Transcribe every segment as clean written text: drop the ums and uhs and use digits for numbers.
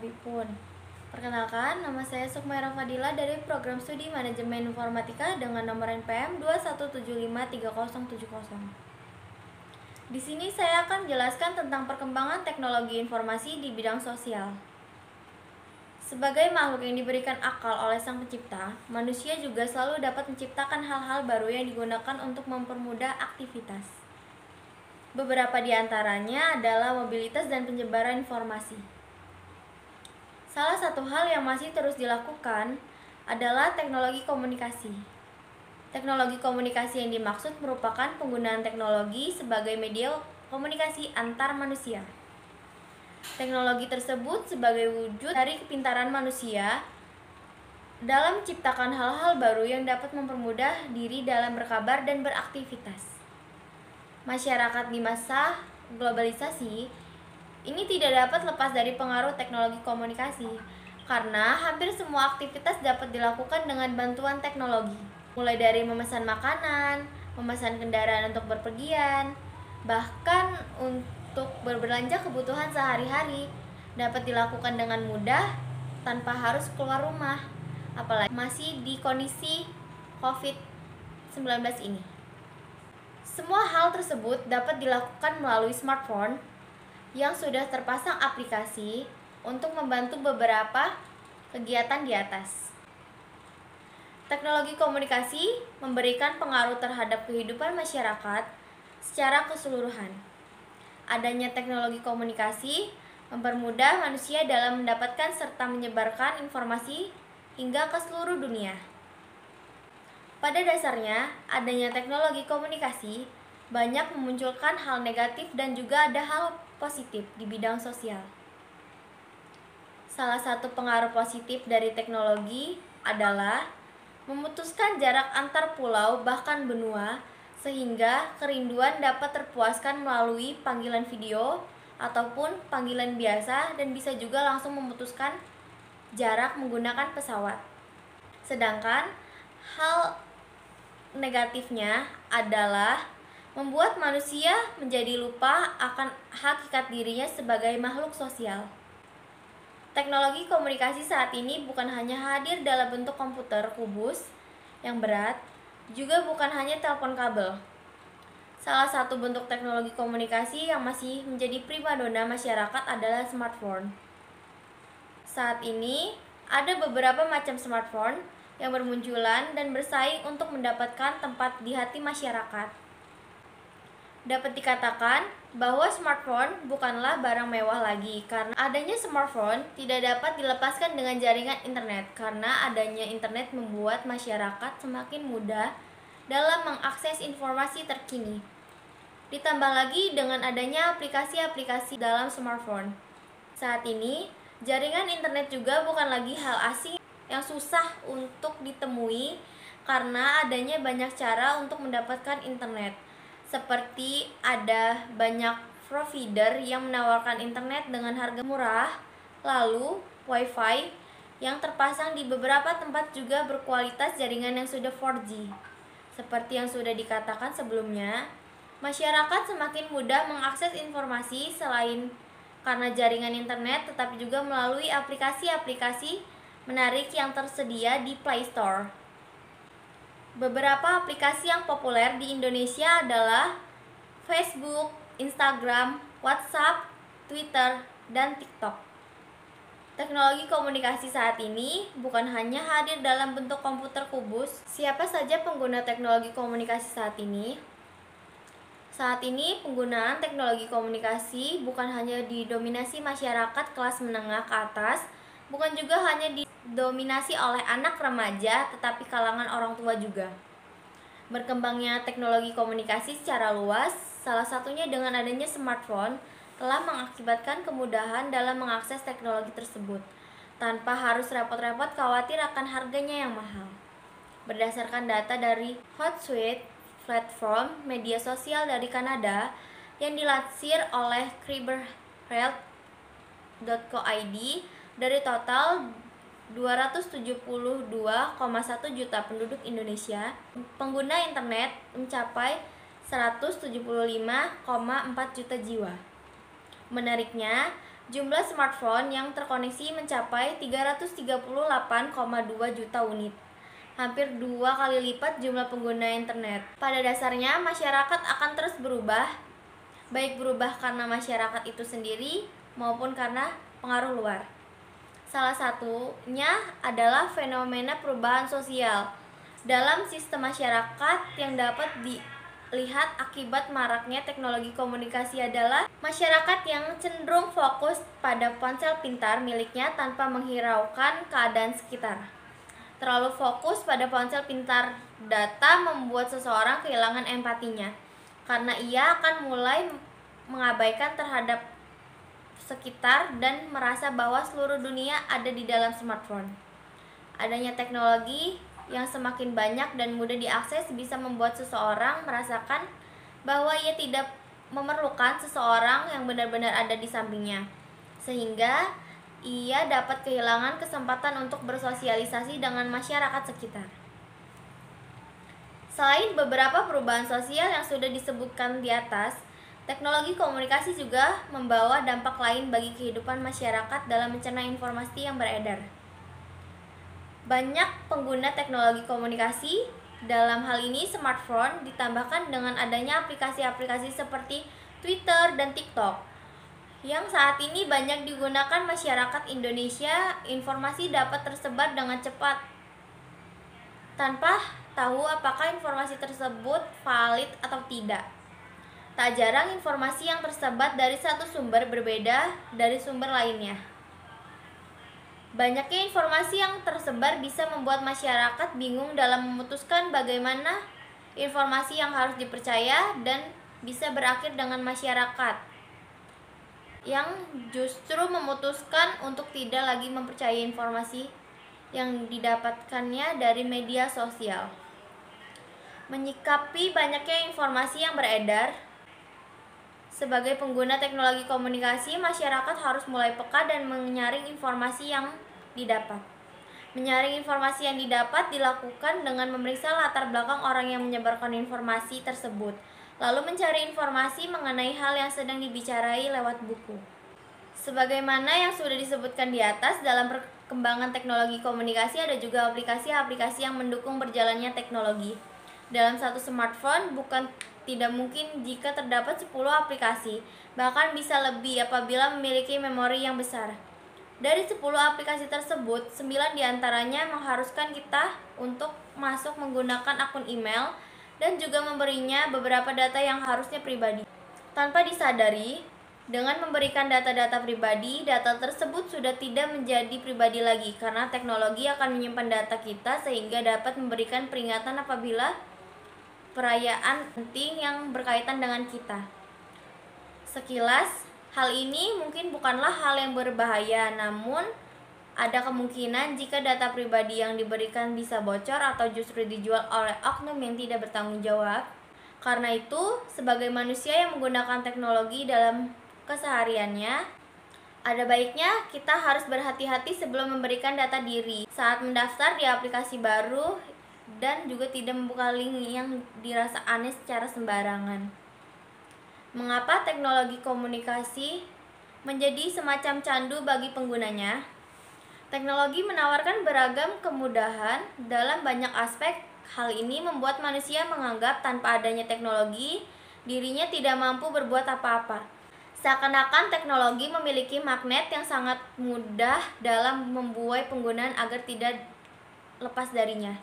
Habibun. Perkenalkan, nama saya Sukmaira Fadila dari Program Studi Manajemen Informatika dengan nomor NPM 217537070. Di sini saya akan menjelaskan tentang perkembangan teknologi informasi di bidang sosial. Sebagai makhluk yang diberikan akal oleh Sang Pencipta, manusia juga selalu dapat menciptakan hal-hal baru yang digunakan untuk mempermudah aktivitas. Beberapa di antaranya adalah mobilitas dan penyebaran informasi. Salah satu hal yang masih terus dilakukan adalah teknologi komunikasi. Teknologi komunikasi yang dimaksud merupakan penggunaan teknologi sebagai media komunikasi antar manusia. Teknologi tersebut sebagai wujud dari kepintaran manusia dalam menciptakan hal-hal baru yang dapat mempermudah diri dalam berkabar dan beraktivitas. Masyarakat di masa globalisasi ini tidak dapat lepas dari pengaruh teknologi komunikasi, karena hampir semua aktivitas dapat dilakukan dengan bantuan teknologi. Mulai dari memesan makanan, memesan kendaraan untuk berpergian, bahkan untuk berbelanja kebutuhan sehari-hari dapat dilakukan dengan mudah tanpa harus keluar rumah, apalagi masih di kondisi COVID-19 ini. Semua hal tersebut dapat dilakukan melalui smartphone yang sudah terpasang aplikasi untuk membantu beberapa kegiatan di atas. Teknologi komunikasi memberikan pengaruh terhadap kehidupan masyarakat secara keseluruhan. Adanya teknologi komunikasi mempermudah manusia dalam mendapatkan serta menyebarkan informasi hingga ke seluruh dunia. Pada dasarnya, adanya teknologi komunikasi banyak memunculkan hal negatif dan juga ada hal positif di bidang sosial. Salah satu pengaruh positif dari teknologi adalah memutuskan jarak antar pulau bahkan benua, sehingga kerinduan dapat terpuaskan melalui panggilan video ataupun panggilan biasa dan bisa juga langsung memutuskan jarak menggunakan pesawat. Sedangkan hal negatifnya adalah membuat manusia menjadi lupa akan hakikat dirinya sebagai makhluk sosial. Teknologi komunikasi saat ini bukan hanya hadir dalam bentuk komputer kubus yang berat, juga bukan hanya telepon kabel. Salah satu bentuk teknologi komunikasi yang masih menjadi primadona masyarakat adalah smartphone. Saat ini ada beberapa macam smartphone yang bermunculan dan bersaing untuk mendapatkan tempat di hati masyarakat. Dapat dikatakan bahwa smartphone bukanlah barang mewah lagi, karena adanya smartphone tidak dapat dilepaskan dengan jaringan internet, karena adanya internet membuat masyarakat semakin mudah dalam mengakses informasi terkini. Ditambah lagi dengan adanya aplikasi-aplikasi dalam smartphone. Saat ini, jaringan internet juga bukan lagi hal asing yang susah untuk ditemui, karena adanya banyak cara untuk mendapatkan internet. Seperti ada banyak provider yang menawarkan internet dengan harga murah, lalu wifi yang terpasang di beberapa tempat juga berkualitas jaringan yang sudah 4G. Seperti yang sudah dikatakan sebelumnya, masyarakat semakin mudah mengakses informasi selain karena jaringan internet, tetapi juga melalui aplikasi-aplikasi menarik yang tersedia di Play Store. Beberapa aplikasi yang populer di Indonesia adalah Facebook, Instagram, WhatsApp, Twitter, dan TikTok. Teknologi komunikasi saat ini bukan hanya hadir dalam bentuk komputer kubus. Siapa saja pengguna teknologi komunikasi saat ini? Saat ini penggunaan teknologi komunikasi bukan hanya didominasi masyarakat kelas menengah ke atas, bukan juga hanya didominasi oleh anak remaja, tetapi kalangan orang tua juga. Berkembangnya teknologi komunikasi secara luas, salah satunya dengan adanya smartphone, telah mengakibatkan kemudahan dalam mengakses teknologi tersebut, tanpa harus repot-repot khawatir akan harganya yang mahal. Berdasarkan data dari Hootsuite, platform media sosial dari Kanada, yang dilansir oleh cyberhealth.co.id, dari total 272,1 juta penduduk Indonesia, pengguna internet mencapai 175,4 juta jiwa. Menariknya, Jumlah smartphone yang terkoneksi mencapai 338,2 juta unit, hampir 2 kali lipat jumlah pengguna internet. Pada dasarnya, masyarakat akan terus berubah, baik berubah karena masyarakat itu sendiri maupun karena pengaruh luar. Salah satunya adalah fenomena perubahan sosial dalam sistem masyarakat yang dapat dilihat akibat maraknya teknologi komunikasi adalah masyarakat yang cenderung fokus pada ponsel pintar miliknya tanpa menghiraukan keadaan sekitar. Terlalu fokus pada ponsel pintar data membuat seseorang kehilangan empatinya, karena ia akan mulai mengabaikan terhadap sekitar dan merasa bahwa seluruh dunia ada di dalam smartphone. Adanya teknologi yang semakin banyak dan mudah diakses bisa membuat seseorang merasakan bahwa ia tidak memerlukan seseorang yang benar-benar ada di sampingnya, sehingga ia dapat kehilangan kesempatan untuk bersosialisasi dengan masyarakat sekitar. Selain beberapa perubahan sosial yang sudah disebutkan di atas, teknologi komunikasi juga membawa dampak lain bagi kehidupan masyarakat dalam mencerna informasi yang beredar. Banyak pengguna teknologi komunikasi, dalam hal ini smartphone, ditambahkan dengan adanya aplikasi-aplikasi seperti Twitter dan TikTok, yang saat ini banyak digunakan masyarakat Indonesia. Informasi dapat tersebar dengan cepat tanpa tahu apakah informasi tersebut valid atau tidak. Tak jarang informasi yang tersebar dari satu sumber berbeda dari sumber lainnya. Banyaknya informasi yang tersebar bisa membuat masyarakat bingung dalam memutuskan bagaimana informasi yang harus dipercaya, dan bisa berakhir dengan masyarakat yang justru memutuskan untuk tidak lagi mempercayai informasi yang didapatkannya dari media sosial. Menyikapi banyaknya informasi yang beredar, sebagai pengguna teknologi komunikasi, masyarakat harus mulai peka dan menyaring informasi yang didapat. Menyaring informasi yang didapat dilakukan dengan memeriksa latar belakang orang yang menyebarkan informasi tersebut, lalu mencari informasi mengenai hal yang sedang dibicaraai lewat buku. Sebagaimana yang sudah disebutkan di atas, dalam perkembangan teknologi komunikasi ada juga aplikasi-aplikasi yang mendukung berjalannya teknologi. Dalam satu smartphone bukan tidak mungkin jika terdapat 10 aplikasi, bahkan bisa lebih apabila memiliki memori yang besar. Dari 10 aplikasi tersebut, 9 diantaranya mengharuskan kita untuk masuk menggunakan akun email dan juga memberinya beberapa data yang harusnya pribadi. Tanpa disadari, dengan memberikan data-data pribadi, data tersebut sudah tidak menjadi pribadi lagi karena teknologi akan menyimpan data kita sehingga dapat memberikan peringatan apabila perayaan penting yang berkaitan dengan kita. Sekilas, hal ini mungkin bukanlah hal yang berbahaya, namun ada kemungkinan jika data pribadi yang diberikan bisa bocor atau justru dijual oleh oknum yang tidak bertanggung jawab. Karena itu, sebagai manusia yang menggunakan teknologi dalam kesehariannya, ada baiknya kita harus berhati-hati sebelum memberikan data diri saat mendaftar di aplikasi baru, dan juga tidak membuka link yang dirasa aneh secara sembarangan. Mengapa teknologi komunikasi menjadi semacam candu bagi penggunanya? Teknologi menawarkan beragam kemudahan dalam banyak aspek. Hal ini membuat manusia menganggap tanpa adanya teknologi, dirinya tidak mampu berbuat apa-apa. Seakan-akan teknologi memiliki magnet yang sangat mudah dalam membuai penggunaan agar tidak lepas darinya.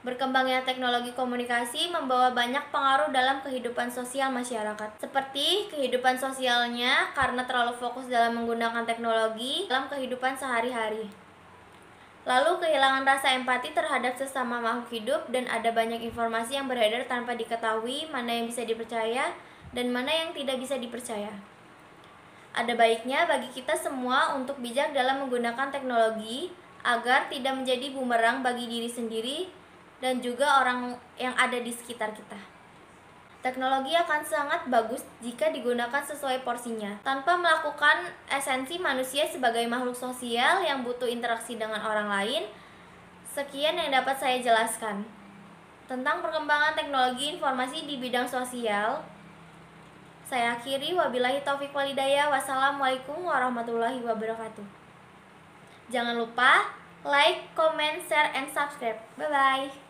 Berkembangnya teknologi komunikasi membawa banyak pengaruh dalam kehidupan sosial masyarakat, seperti kehidupan sosialnya karena terlalu fokus dalam menggunakan teknologi dalam kehidupan sehari-hari. Lalu kehilangan rasa empati terhadap sesama makhluk hidup, dan ada banyak informasi yang beredar tanpa diketahui mana yang bisa dipercaya dan mana yang tidak bisa dipercaya. Ada baiknya bagi kita semua untuk bijak dalam menggunakan teknologi agar tidak menjadi bumerang bagi diri sendiri dan juga orang yang ada di sekitar kita. Teknologi akan sangat bagus jika digunakan sesuai porsinya, tanpa melakukan esensi manusia sebagai makhluk sosial yang butuh interaksi dengan orang lain. Sekian yang dapat saya jelaskan tentang perkembangan teknologi informasi di bidang sosial. Saya akhiri, wabillahi taufik walhidayah. Wassalamualaikum warahmatullahi wabarakatuh. Jangan lupa like, comment, share, and subscribe. Bye-bye.